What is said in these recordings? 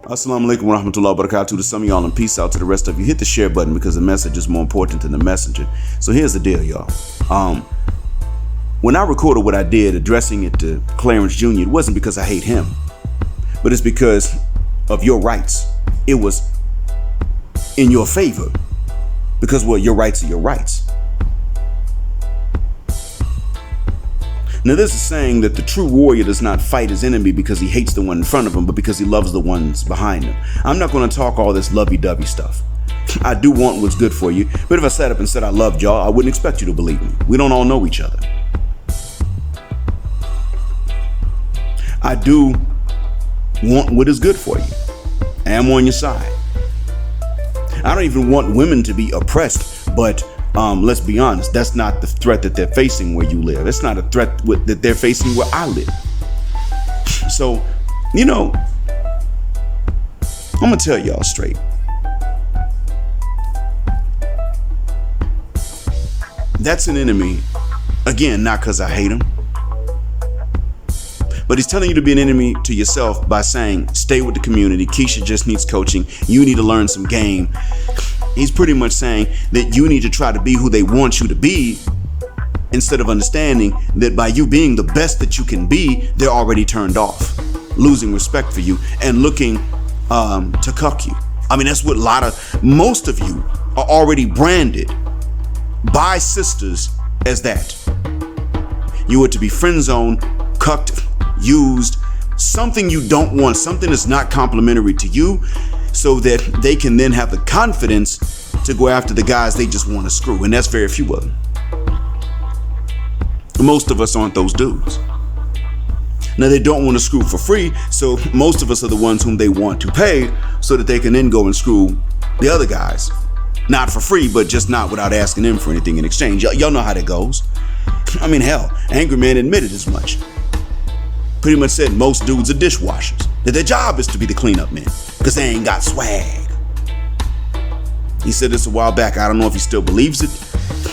Assalamu alaikum wa rahmatullahi wa barakatuh to some of y'all, and peace out to the rest of you. Hit the share button because the message is more important than the messenger. So here's the deal, y'all. When I recorded what I did addressing it to Clarence Junior, it wasn't because I hate him, but it's because of your rights. It was in your favor because, well, your rights are your rights. Now, there's a saying that the true warrior does not fight his enemy because he hates the one in front of him, but because he loves the ones behind him. I'm not going to talk all this lovey-dovey stuff. I do want what's good for you, but if I sat up and said I loved y'all, I wouldn't expect you to believe me. We don't all know each other. I do want what is good for you. I am on your side. I don't even want women to be oppressed, but let's be honest, that's not the threat that they're facing where you live. It's not a threat that they're facing where I live. So, I'm gonna tell y'all straight. That's an enemy, again, not because I hate him, but he's telling you to be an enemy to yourself by saying, stay with the community. Keisha just needs coaching. You need to learn some game. He's pretty much saying that you need to try to be who they want you to be, instead of understanding that by you being the best that you can be, they're already turned off, losing respect for you and looking to cuck you. I mean, that's what most of you are already branded by sisters as that. You are to be friend zoned, cucked, used, something you don't want, something that's not complimentary to you, so that they can then have the confidence to go after the guys they just want to screw. And that's very few of them. Most of us aren't those dudes. Now, they don't want to screw for free, so most of us are the ones whom they want to pay so that they can then go and screw the other guys. Not for free, but just not without asking them for anything in exchange. Y'all know how that goes. I mean, hell, Angry Man admitted as much. Pretty much said most dudes are dishwashers, that their job is to be the cleanup men because they ain't got swag. He said this a while back. I don't know if he still believes it.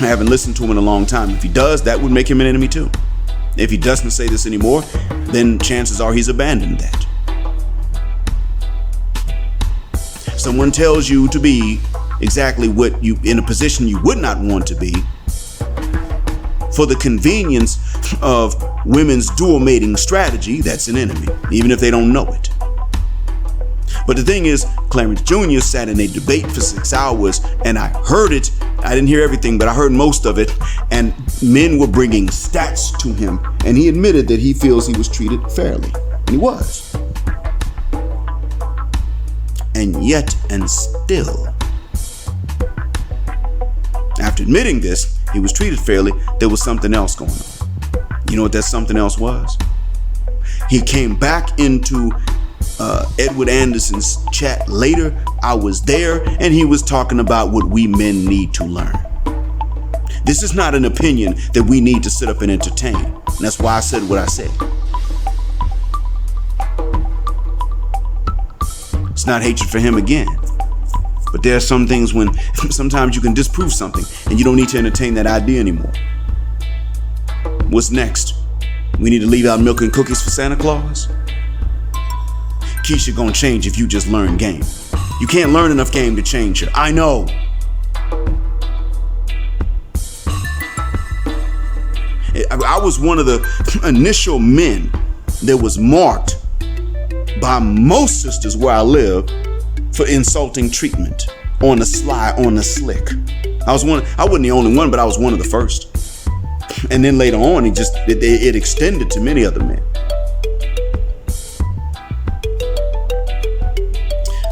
I haven't listened to him in a long time. If he does, that would make him an enemy too. If he doesn't say this anymore, then chances are he's abandoned that. Someone tells you to be exactly what you, in a position you would not want to be, for the convenience of women's dual mating strategy, that's an enemy, even if they don't know it. But the thing is, Clarence Junior sat in a debate for 6 hours, and I heard it. I didn't hear everything, but I heard most of it, and men were bringing stats to him, and he admitted that he feels he was treated fairly, and he was. And yet, and still, after admitting this, he was treated fairly, there was something else going on. You know what that something else was? He came back into Edward Anderson's chat later. I was there, and he was talking about what we men need to learn. This is not an opinion that we need to sit up and entertain. And that's why I said what I said. It's not hatred for him again. But there are some things when sometimes you can disprove something and you don't need to entertain that idea anymore. What's next? We need to leave out milk and cookies for Santa Claus? Keisha gonna change if you just learn game. You can't learn enough game to change her. I know. I was one of the initial men that was marked by most sisters where I live for insulting treatment on the sly, on the slick. I wasn't the only one, but I was one of the first. And then later on, it extended to many other men.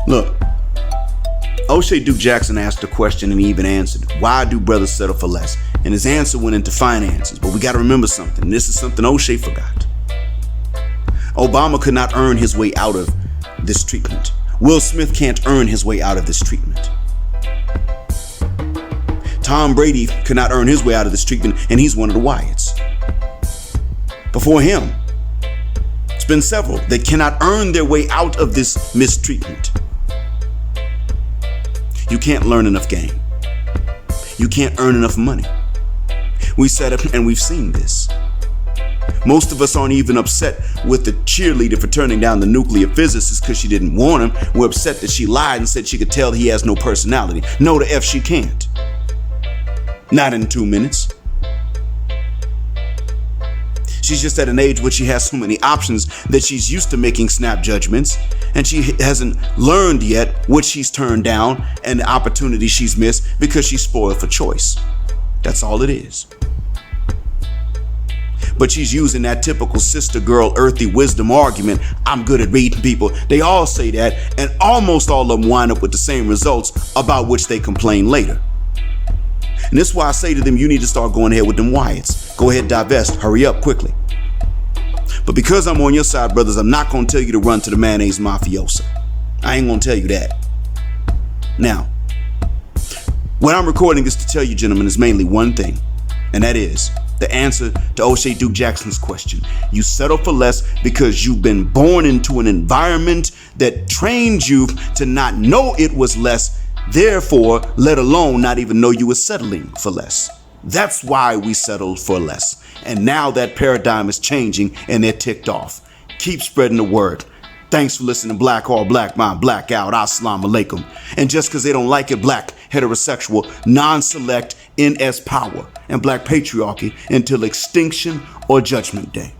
Look, Oshay Duke Jackson asked a question and he even answered, why do brothers settle for less? And his answer went into finances. But we got to remember something. This is something Oshay forgot. Obama could not earn his way out of this treatment. Will Smith can't earn his way out of this treatment. Tom Brady could not earn his way out of this treatment, and he's one of the Wyatts. Before him, it's been several that cannot earn their way out of this mistreatment. You can't learn enough game. You can't earn enough money. We set up and we've seen this. Most of us aren't even upset with the cheerleader for turning down the nuclear physicist because she didn't warn him. We're upset that she lied and said she could tell he has no personality. No, the F she can't. Not in 2 minutes. She's just at an age where she has so many options that she's used to making snap judgments, and she hasn't learned yet what she's turned down and the opportunities she's missed because she's spoiled for choice. That's all it is. But she's using that typical sister girl earthy wisdom argument. I'm good at reading people. They all say that, and almost all of them wind up with the same results about which they complain later. And this is why I say to them, you need to start going ahead with them Wyatts. Go ahead, divest, hurry up quickly. But because I'm on your side, brothers, I'm not going to tell you to run to the mayonnaise mafiosa. I ain't going to tell you that. Now, what I'm recording this to tell you, gentlemen, is mainly one thing, and that is the answer to Oshay Duke Jackson's question. You settle for less because you've been born into an environment that trained you to not know it was less, therefore, let alone not even know you were settling for less. That's why we settled for less. And now that paradigm is changing and they're ticked off. Keep spreading the word. Thanks for listening to Black All Black Mind Blackout. Assalamu alaikum. And just because they don't like it, black, heterosexual, non-select, NS power, and black patriarchy until extinction or judgment day.